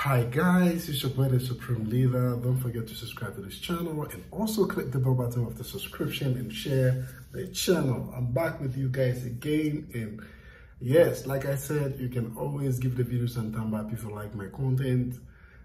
Hi guys, it's your boy the Supreme Leader. Don't forget to subscribe to this channel and also click the bell button of the subscription and share the channel. I'm back with you guys again, and yes, like I said, you can always give the video some thumbs up if you like my content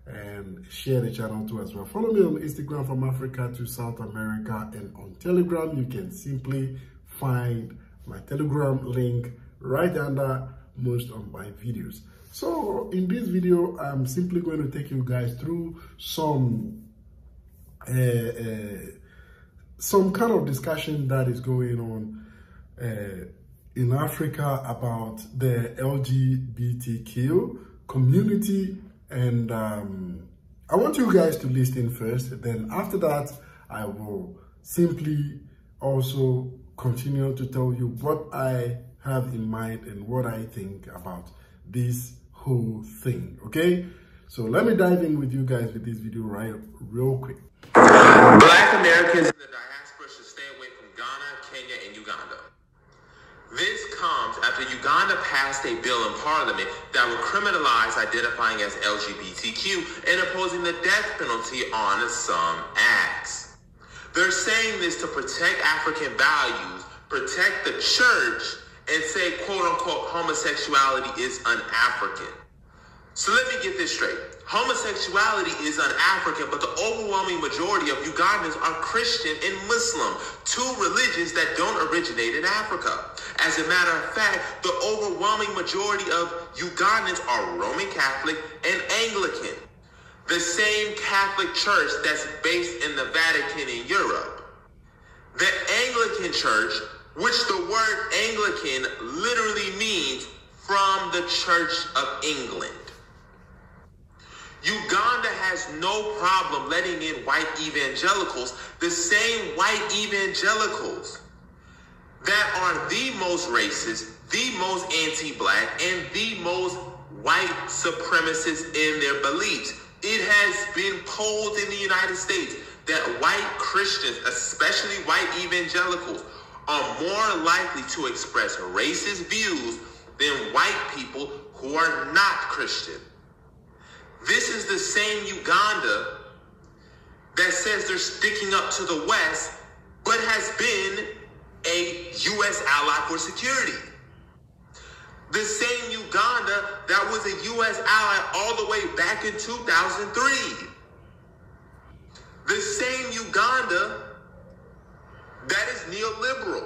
and share the channel too as well. Follow me on Instagram from Africa to South America, and on Telegram you can simply find my Telegram link right under most of my videos. So in this video, I'm simply going to take you guys through some kind of discussion that is going on in Africa about the LGBTQ community, and I want you guys to listen first. Then after that, I will simply also continue to tell you what I have in mind and what I think about this whole thing. Okay, so let me dive in with you guys with this video real quick. Black Americans in the diaspora should stay away from Ghana, Kenya, and Uganda. This comes after Uganda passed a bill in parliament that would criminalize identifying as LGBTQ and imposing the death penalty on some acts. They're saying this to protect African values, protect the church, and say, quote unquote, homosexuality is un-African. So let me get this straight. Homosexuality is un-African, but the overwhelming majority of Ugandans are Christian and Muslim, two religions that don't originate in Africa. As a matter of fact, the overwhelming majority of Ugandans are Roman Catholic and Anglican, the same Catholic church that's based in the Vatican in Europe. The Anglican Church, which the word Anglican literally means from the Church of England. Uganda has no problem letting in white evangelicals, the same white evangelicals that are the most racist, the most anti-black, and the most white supremacists in their beliefs. It has been polled in the United States that white Christians, especially white evangelicals, are more likely to express racist views than white people who are not Christian. This is the same Uganda that says they're sticking up to the West, but has been a U.S. ally for security. The same Uganda that was a U.S. ally all the way back in 2003. The same Uganda that is neoliberal.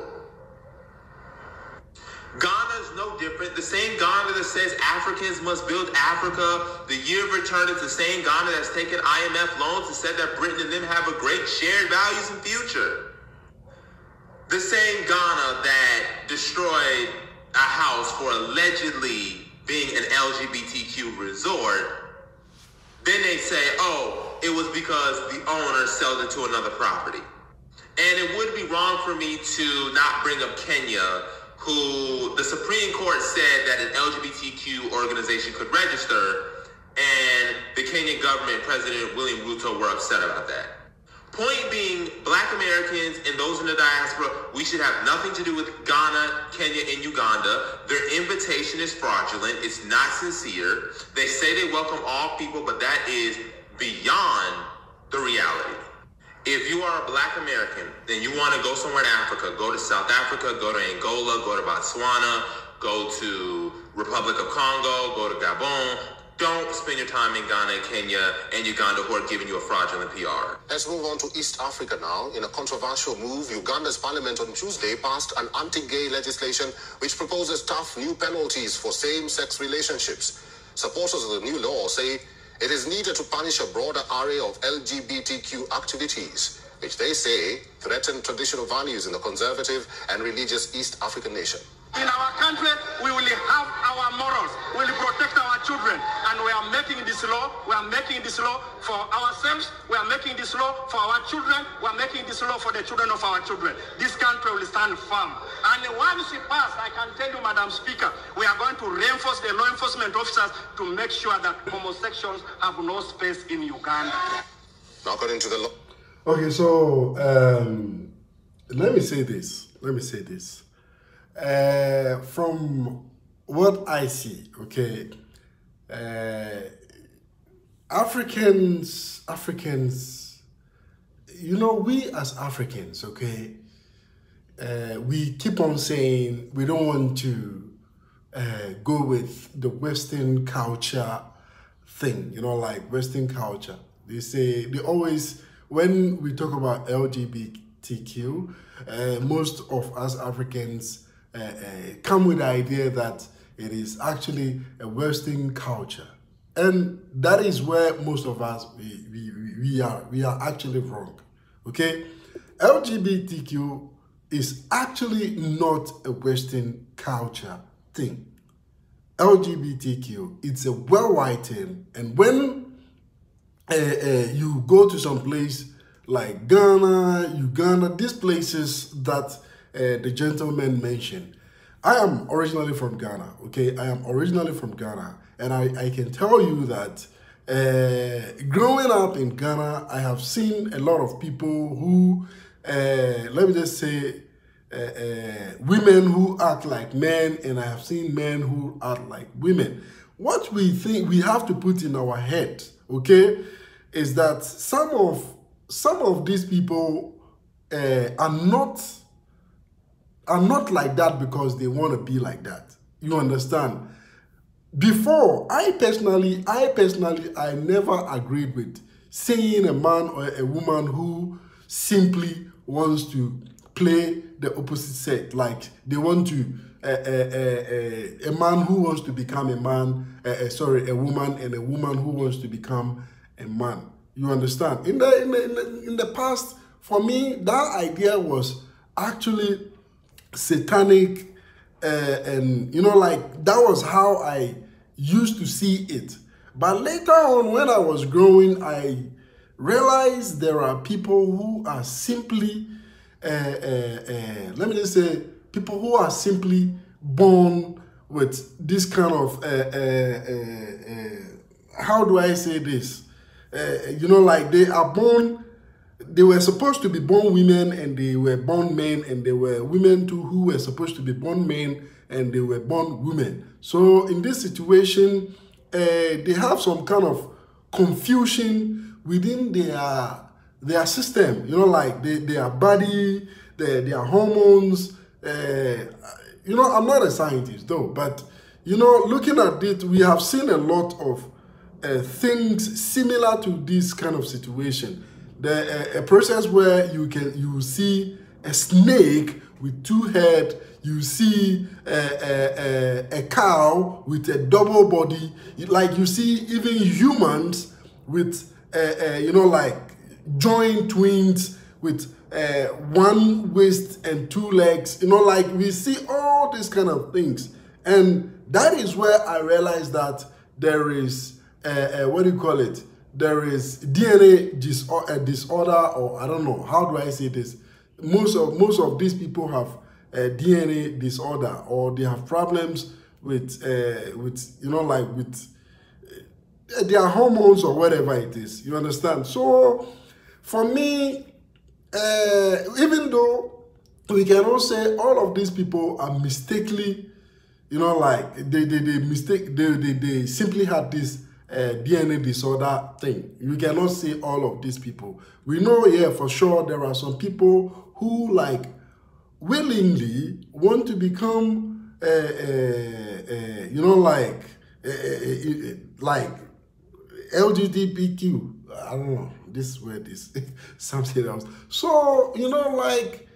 Ghana is no different. The same Ghana that says Africans must build Africa. The year of return is the same Ghana that's taken IMF loans and said that Britain and them have a great shared values and future. The same Ghana that destroyed a house for allegedly being an LGBTQ resort. Then they say, oh, it was because the owner sold it to another property. And it would be wrong for me to not bring up Kenya, who the Supreme Court said that an LGBTQ organization could register, and the Kenyan government, President William Ruto, were upset about that. Point being, Black Americans and those in the diaspora, we should have nothing to do with Ghana, Kenya, and Uganda. Their invitation is fraudulent. It's not sincere. They say they welcome all people, but that is beyond the reality. If you are a Black American, then you want to go somewhere in Africa, go to South Africa, go to Angola, go to Botswana, go to Republic of Congo, go to Gabon. Don't spend your time in Ghana, Kenya, and Uganda, who are giving you a fraudulent PR. Let's move on to East Africa now. In a controversial move, Uganda's parliament on Tuesday passed an anti-gay legislation which proposes tough new penalties for same-sex relationships. Supporters of the new law say it is needed to punish a broader array of LGBTQ activities, which they say threaten traditional values in the conservative and religious East African nation. In our country, we will have our morals, we will protect our children, and we are making this law, for ourselves, we are making this law for our children, we are making this law for the children of our children. This country will stand firm. And once it passes, I can tell you, Madam Speaker, we are going to reinforce the law enforcement officers to make sure that homosexuals have no space in Uganda. Now, according to the law. Okay, so let me say this. From what I see, okay, Africans, you know, we as Africans, okay, we keep on saying we don't want to go with the Western culture thing, you know, like Western culture. They say, they always, when we talk about LGBTQ, most of us Africans come with the idea that it is actually a Western culture. And that is where most of us, we are actually wrong, okay? LGBTQ is actually not a Western culture thing. LGBTQ, it's a worldwide thing. And when you go to some place like Ghana, Uganda, these places that the gentleman mentioned, I am originally from Ghana, okay? I am originally from Ghana. And I can tell you that growing up in Ghana, I have seen a lot of people who, let me just say, women who act like men, and I have seen men who act like women. What we think we have to put in our head, okay, is that some of these people are not like that because they want to be like that. You understand? Before, I personally, I never agreed with seeing a man or a woman who simply wants to play the opposite sex. Like they want to, a man who wants to become a man, a woman, and a woman who wants to become a man. You understand? In the past, for me, that idea was actually satanic. And you know, like that was how I used to see it. But later on, when I was growing, I realized there are people who are simply let me just say, people who are simply born with this kind of how do I say this, you know, like they are born, they were supposed to be born women and they were born men, and there were women too who were supposed to be born men and they were born women. So in this situation, they have some kind of confusion within their system, you know, like their body, their hormones. You know, I'm not a scientist though, but you know, looking at it, we have seen a lot of things similar to this kind of situation. A process where you see a snake with two heads, you see a cow with a double body, like you see even humans with you know, like joint twins with one waist and two legs, you know, like we see all these kind of things. And that is where I realized that there is what do you call it, there is DNA disorder, or I don't know, how do I say this? Most of these people have DNA disorder, or they have problems with you know, like with their hormones or whatever it is. You understand? So for me, even though we cannot say all of these people are mistakenly, you know, like they simply had this DNA disorder thing. You cannot say all of these people. We know, yeah, for sure there are some people who like willingly want to become you know, like LGBTQ. I don't know, this word is something else. So, you know, like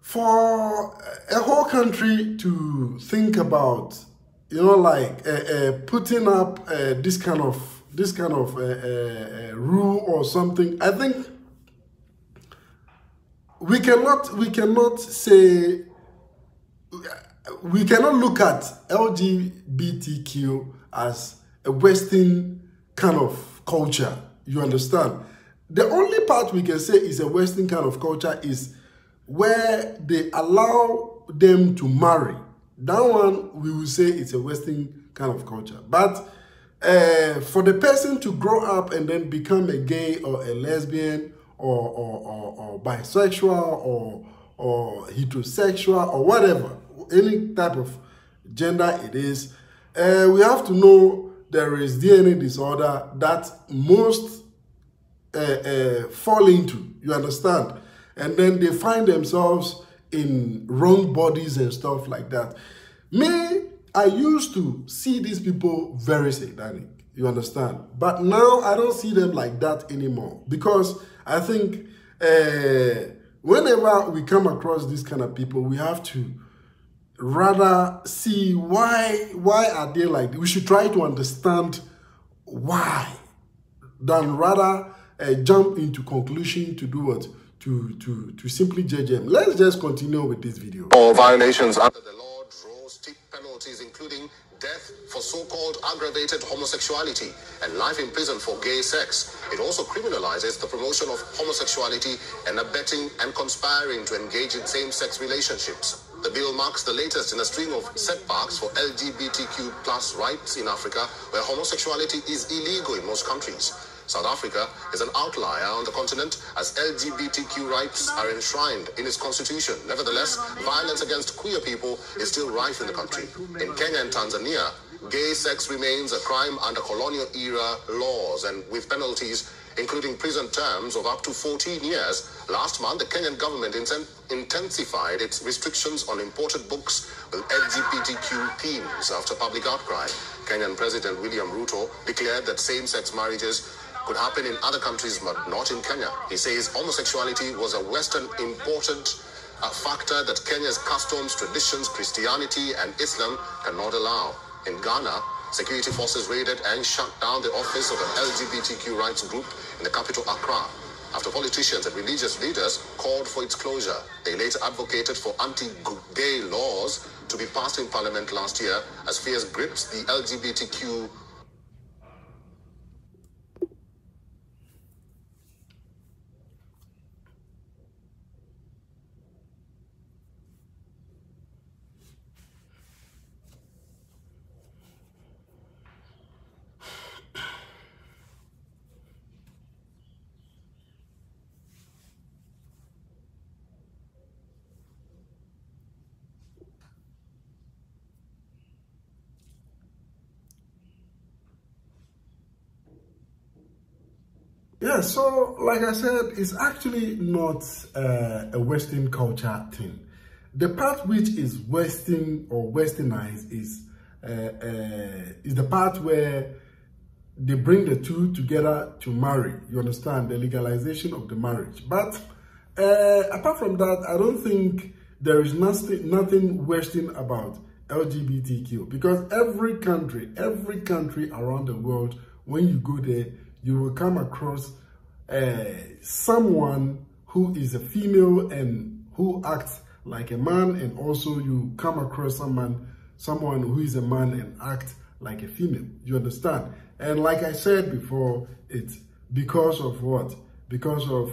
for a whole country to think about, you know, like putting up this kind of rule or something, I think we cannot say, we cannot look at LGBTQ as a Western kind of culture. You understand? The only part we can say is a Western kind of culture is where they allow them to marry. That one we will say it's a Western kind of culture. But for the person to grow up and then become a gay or a lesbian or bisexual or heterosexual or whatever, any type of gender it is, we have to know there is DNA disorder that most fall into, you understand? And then they find themselves in wrong bodies and stuff like that. Me, I used to see these people very satanic, you understand? But now I don't see them like that anymore, because I think whenever we come across these kind of people, we have to rather see why are they like this. We should try to understand why, than rather jump into conclusion to do what? To simply judge them. Let's just continue with this video. For violations under the law draw steep penalties, including death for so-called aggravated homosexuality and life in prison for gay sex. It also criminalizes the promotion of homosexuality and abetting and conspiring to engage in same-sex relationships. The bill marks the latest in a string of setbacks for LGBTQ plus rights in Africa, where homosexuality is illegal in most countries. South Africa is an outlier on the continent, as LGBTQ rights are enshrined in its constitution. Nevertheless, violence against queer people is still rife in the country. In Kenya and Tanzania, gay sex remains a crime under colonial-era laws, and with penalties including prison terms of up to 14 years. Last month, the Kenyan government intensified its restrictions on imported books with LGBTQ themes after public outcry. Kenyan President William Ruto declared that same-sex marriages could happen in other countries, but not in Kenya. He says homosexuality was a Western imported factor that Kenya's customs, traditions, Christianity, and Islam cannot allow. In Ghana, security forces raided and shut down the office of an LGBTQ rights group in the capital, Accra, after politicians and religious leaders called for its closure. They later advocated for anti-gay laws to be passed in parliament last year, as fears grips the LGBTQ. Yeah, so like I said, it's actually not a Western culture thing. The part which is Western or Westernized is the part where they bring the two together to marry. You understand? The legalization of the marriage. But apart from that, I don't think there is nothing Western about LGBTQ, because every country around the world, when you go there, you will come across someone who is a female and who acts like a man, and also you come across someone who is a man and acts like a female. You understand? And like I said before, it's because of what? Because of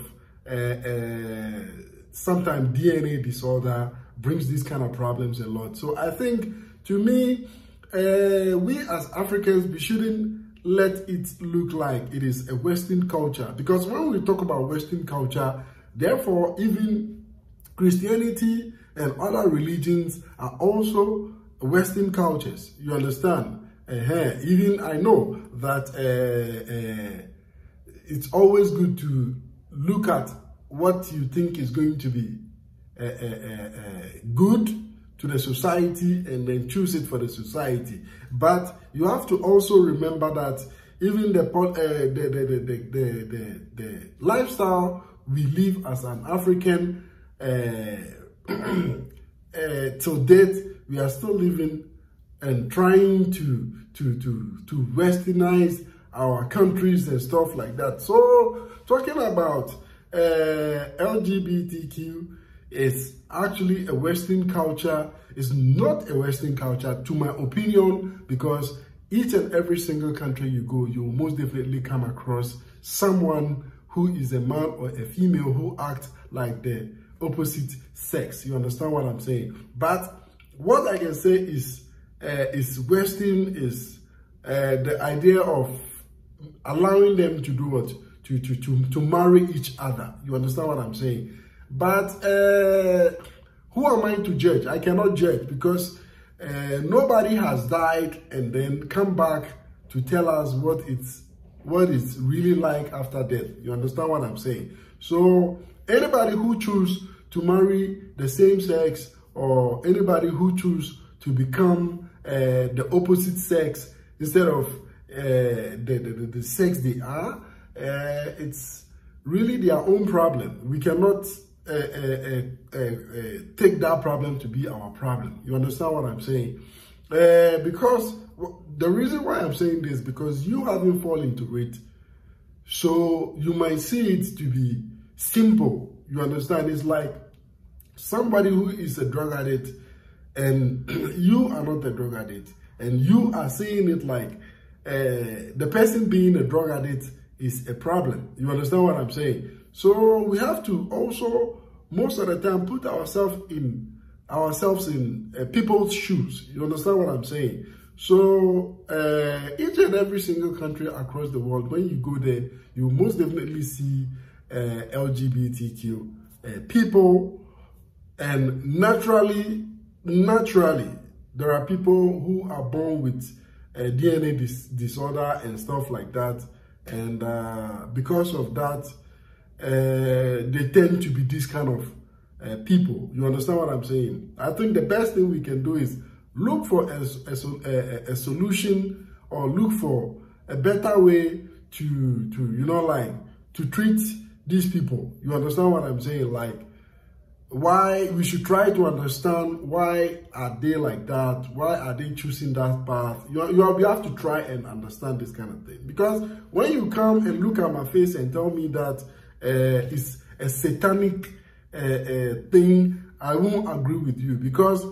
sometimes DNA disorder brings these kind of problems a lot. So I think, to me, we as Africans, we shouldn't let it look like it is a Western culture, because when we talk about Western culture, therefore even Christianity and other religions are also Western cultures. You understand? Even I know that it's always good to look at what you think is going to be good to the society and then choose it for the society. But you have to also remember that even the lifestyle we live as an African till date, we are still living and trying to westernize our countries and stuff like that. So talking about LGBTQ is actually a Western culture. It's not a Western culture, to my opinion, because each and every single country you go, you will most definitely come across someone who is a man or a female who acts like the opposite sex. You understand what I'm saying? But what I can say is Western is the idea of allowing them to do what? To marry each other. You understand what I'm saying? But who am I to judge? I cannot judge, because nobody has died and then come back to tell us what it's really like after death. You understand what I'm saying? So anybody who choose to marry the same sex, or anybody who choose to become the opposite sex instead of the sex they are, it's really their own problem. We cannot take that problem to be our problem. You understand what I'm saying? Because the reason why I'm saying this, because you haven't fallen into it, so you might see it to be simple. You understand? It's like somebody who is a drug addict and you are not a drug addict, and you are seeing it like the person being a drug addict is a problem. You understand what I'm saying? So we have to also, most of the time, put ourselves in people's shoes. You understand what I'm saying? So each and every single country across the world, when you go there, you most definitely see LGBTQ people, and naturally, there are people who are born with DNA disorder and stuff like that, and because of that, they tend to be this kind of people. You understand what I'm saying? I think the best thing we can do is look for a solution, or look for a better way to you know, like, to treat these people. You understand what I'm saying? Like, why we should try to understand why are they like that, why are they choosing that path. You have to try and understand this kind of thing, because when you come and look at my face and tell me that it's a satanic thing, I won't agree with you, because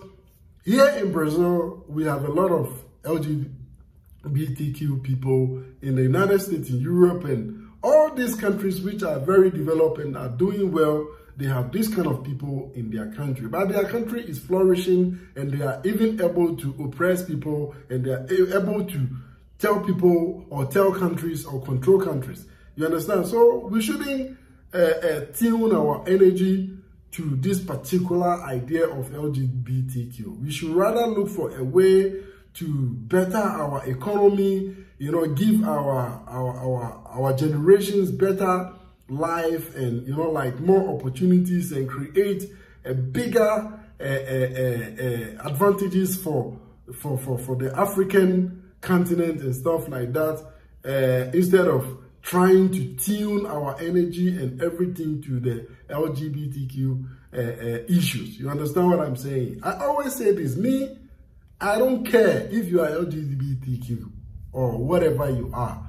here in Brazil we have a lot of LGBTQ people, in the United States, in Europe, and all these countries which are very developed and are doing well. They have this kind of people in their country, but their country is flourishing, and they are even able to oppress people, and they are able to tell people or tell countries or control countries. You understand? So we shouldn't tune our energy to this particular idea of LGBTQ. We should rather look for a way to better our economy, you know, give our generations better life, and, you know, like, more opportunities, and create a bigger advantages for the African continent and stuff like that, instead of trying to tune our energy and everything to the LGBTQ issues. You understand what I'm saying? I always say this, I don't care if you are LGBTQ or whatever you are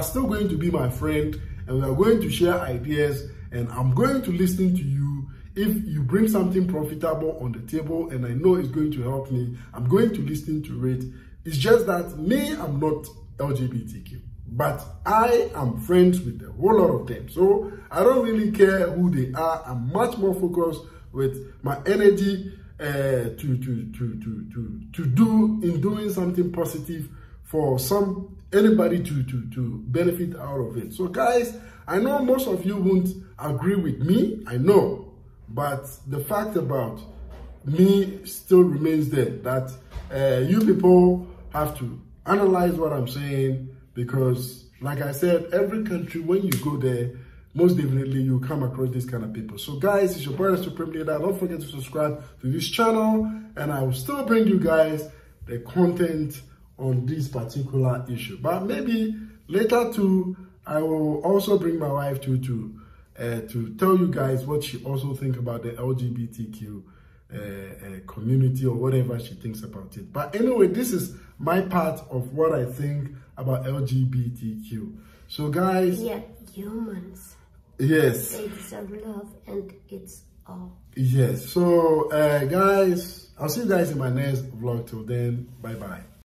still going to be my friend, and we are going to share ideas, and I'm going to listen to you. If you bring something profitable on the table and I know it's going to help me, I'm going to listen to it. It's just that I'm not LGBTQ, but I am friends with a whole lot of them. So I don't really care who they are. I'm much more focused with my energy to doing something positive for anybody to benefit out of it. So guys, I know most of you won't agree with me, I know, but the fact about me still remains there, that you people have to analyze what I'm saying, because like I said, every country, when you go there, most definitely you come across this kind of people. So guys, it's your boy the Supreme Leader. Don't forget to subscribe to this channel, and I will still bring you guys the content on this particular issue. But maybe later too, I will also bring my wife to tell you guys what she also thinks about the LGBTQ community, or whatever she thinks about it. But anyway, this is my part of what I think about LGBTQ. So guys, yeah, humans, yes, they deserve love, and it's all. Yes. So guys, I'll see you guys in my next vlog. Till then, bye bye.